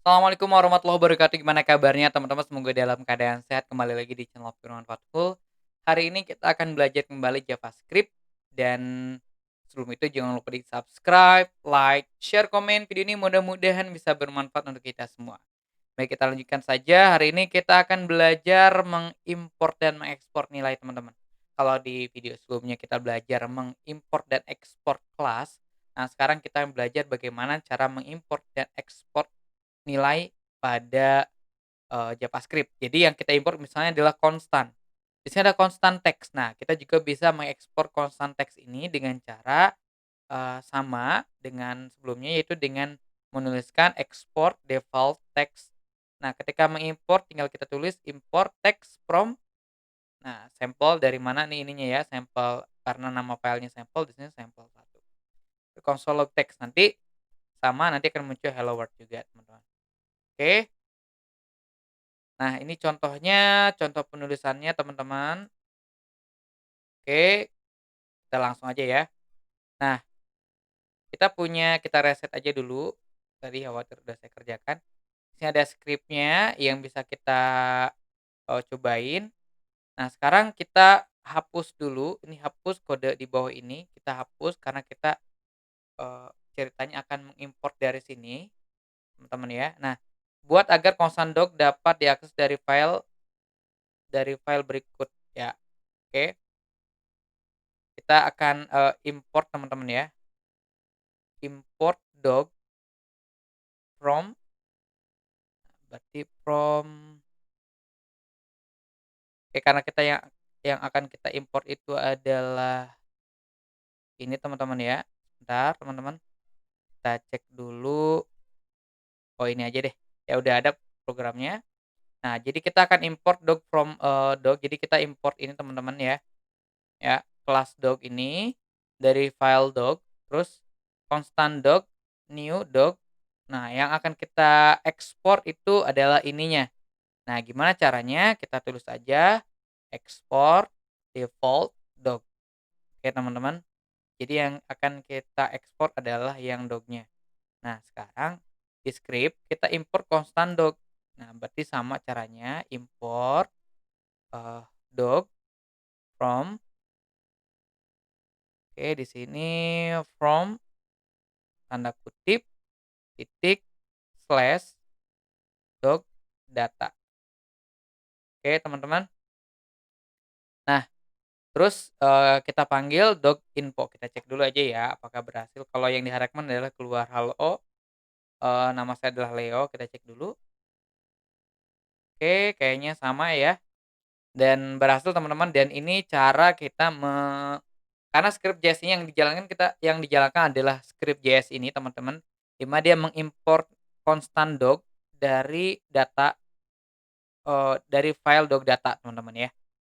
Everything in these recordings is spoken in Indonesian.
Assalamualaikum warahmatullahi wabarakatuh. Gimana kabarnya teman-teman? Semoga dalam keadaan sehat. Kembali lagi di channel Firman Fathul. Hari ini kita akan belajar kembali JavaScript dan sebelum itu jangan lupa di subscribe, like, share, komen video ini mudah-mudahan bisa bermanfaat untuk kita semua. Baik, kita lanjutkan saja. Hari ini kita akan belajar mengimport dan mengekspor nilai teman-teman. Kalau di video sebelumnya kita belajar mengimport dan ekspor kelas, nah sekarang kita belajar bagaimana cara mengimport dan ekspor nilai pada, JavaScript. Jadi yang kita import misalnya adalah konstan. Di sini ada konstan teks. Nah, kita juga bisa mengekspor konstan teks ini dengan cara, sama dengan sebelumnya, yaitu dengan menuliskan export default text. Nah, ketika mengimport tinggal kita tulis import text from, nah sampel dari mana nih ininya ya, sampel karena nama filenya sampel, di sini sampel 1. Console log text nanti sama, nanti akan muncul hello world juga, teman-teman. Oke. Nah, ini contohnya, contoh penulisannya teman-teman. Oke, kita langsung aja ya. Nah, kita reset aja dulu. Tadi khawatir udah saya kerjakan. Di sini ada script-nya yang bisa kita, cobain. Nah, sekarang kita hapus dulu, ini hapus kode di bawah ini, kita hapus karena kita, eee, ceritanya akan mengimport dari sini, teman-teman ya. Nah, buat agar konstan doc dapat diakses dari file berikut ya. Oke. Kita akan, import teman-teman ya, import dog from, berarti from, oke, karena kita yang akan kita import itu adalah ini teman-teman ya. Sebentar teman-teman, kita cek dulu. Oh, ini aja deh, ya udah ada programnya. Nah, jadi kita akan import dog from, dog, jadi kita import ini teman-teman ya, kelas dog ini dari file dog, terus constant dog, new dog. Nah, yang akan kita ekspor itu adalah ininya. Nah, gimana caranya? Kita tulis aja export default dog. Oke, teman-teman. Jadi yang akan kita ekspor adalah yang dog-nya. Nah, sekarang di script kita import constant dog. Nah, berarti sama caranya import, dog from, oke, di sini from tanda kutip titik slash dog data. Oke, teman-teman. Nah, terus, kita panggil dog info, kita cek dulu aja ya apakah berhasil. Kalau yang diharapkan adalah keluar halo, nama saya adalah Leo, kita cek dulu. Oke, kayaknya sama ya, dan berhasil teman-teman, dan ini cara kita karena script JS-nya yang dijalankan adalah script JS ini teman-teman, di mana dia mengimport constant dog dari data, dari file dog data teman-teman ya,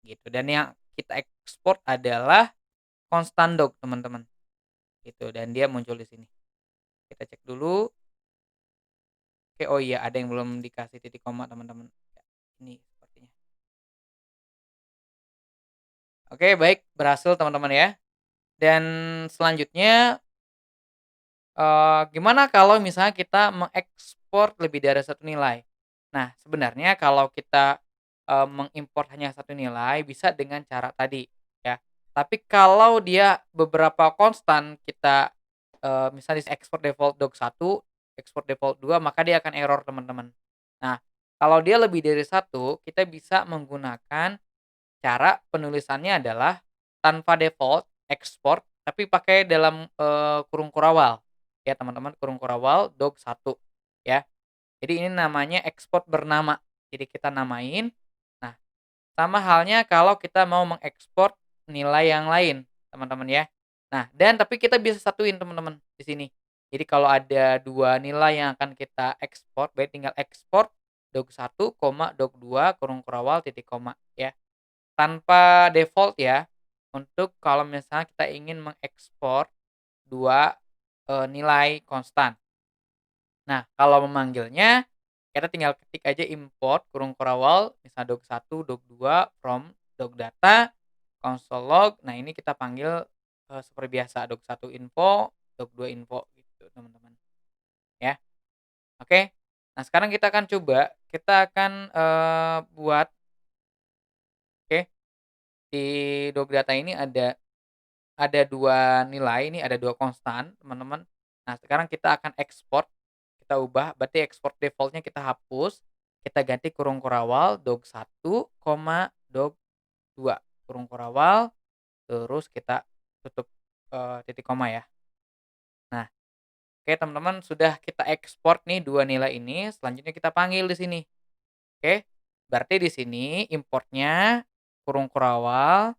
gitu. Dan yang kita ekspor adalah constant dog teman-teman, gitu, dan dia muncul di sini. Kita cek dulu. Oke, oh iya ada yang belum dikasih titik koma teman-teman. Ya, ini sepertinya. Oke, baik, berhasil teman-teman ya. Dan selanjutnya, gimana kalau misalnya kita mengekspor lebih dari satu nilai? Nah, sebenarnya kalau kita, mengimport hanya satu nilai bisa dengan cara tadi ya. Tapi kalau dia beberapa konstan kita, misalnya ekspor default dog 1, ekspor default 2, maka dia akan error teman-teman. Nah, kalau dia lebih dari satu, kita bisa menggunakan cara penulisannya adalah tanpa default export, tapi pakai dalam, kurung kurawal, ya teman-teman, kurung kurawal dog 1 ya. Jadi ini namanya export bernama. Jadi kita namain. Nah, sama halnya kalau kita mau mengekspor nilai yang lain, teman-teman ya. Nah, dan tapi kita bisa satuin teman-teman di sini. Jadi kalau ada 2 nilai yang akan kita ekspor, berarti tinggal ekspor dog 1, dog 2 kurung kurawal titik koma ya. Tanpa default ya, untuk kalau misalnya kita ingin mengekspor 2 nilai konstan. Nah, kalau memanggilnya, kita tinggal ketik aja import kurung kurawal, misal dog 1, dog 2 from dog data, console log. Nah, ini kita panggil, seperti biasa dog 1 info, dog 2 info gitu, teman-teman, ya. Oke. Nah, sekarang kita akan coba, kita akan, buat oke, di dog data ini ada 2 nilai, ini ada 2 konstan, teman-teman. Nah, sekarang kita akan ekspor, kita ubah, berarti ekspor default-nya kita hapus, kita ganti kurung kurawal dog 1, dog 2, kurung kurawal, terus kita tutup, titik koma ya. Nah, oke teman-teman, sudah kita ekspor nih 2 nilai ini, selanjutnya kita panggil di sini. Oke, berarti di sini importnya kurung kurawal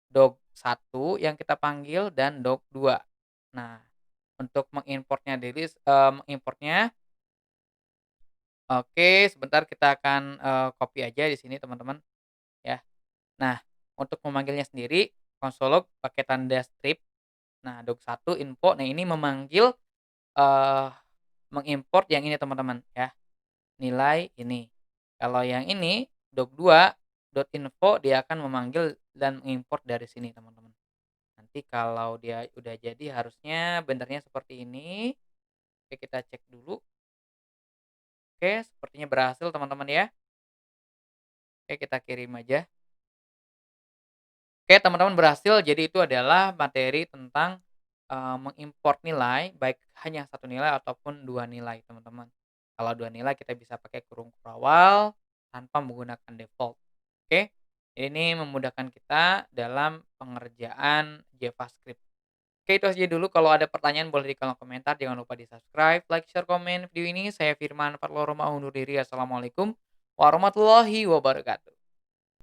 dog 1 yang kita panggil dan dog 2. Nah, untuk mengimportnya oke, sebentar kita akan, copy aja di sini teman-teman, ya. Nah, untuk memanggilnya sendiri, console log pakai tanda strip. Nah, dog 1 info, nah ini memanggil, eee, mengimport yang ini teman-teman, ya, nilai ini. Kalau yang ini, dog 2 info dia akan memanggil dan mengimport dari sini teman-teman. Nanti kalau dia udah jadi harusnya benernya seperti ini. Oke, kita cek dulu. Oke, sepertinya berhasil teman-teman ya. Oke, kita kirim aja. Oke, teman-teman berhasil. Jadi itu adalah materi tentang, mengimport nilai, baik hanya satu nilai ataupun 2 nilai, teman-teman. Kalau 2 nilai kita bisa pakai kurung kurawal tanpa menggunakan default. Oke, ini memudahkan kita dalam pengerjaan JavaScript. Oke, itu aja dulu. Kalau ada pertanyaan boleh di kolom komentar. Jangan lupa di-subscribe, like, share, komen video ini. Saya Firman Farloroma undur diri. Assalamualaikum warahmatullahi wabarakatuh.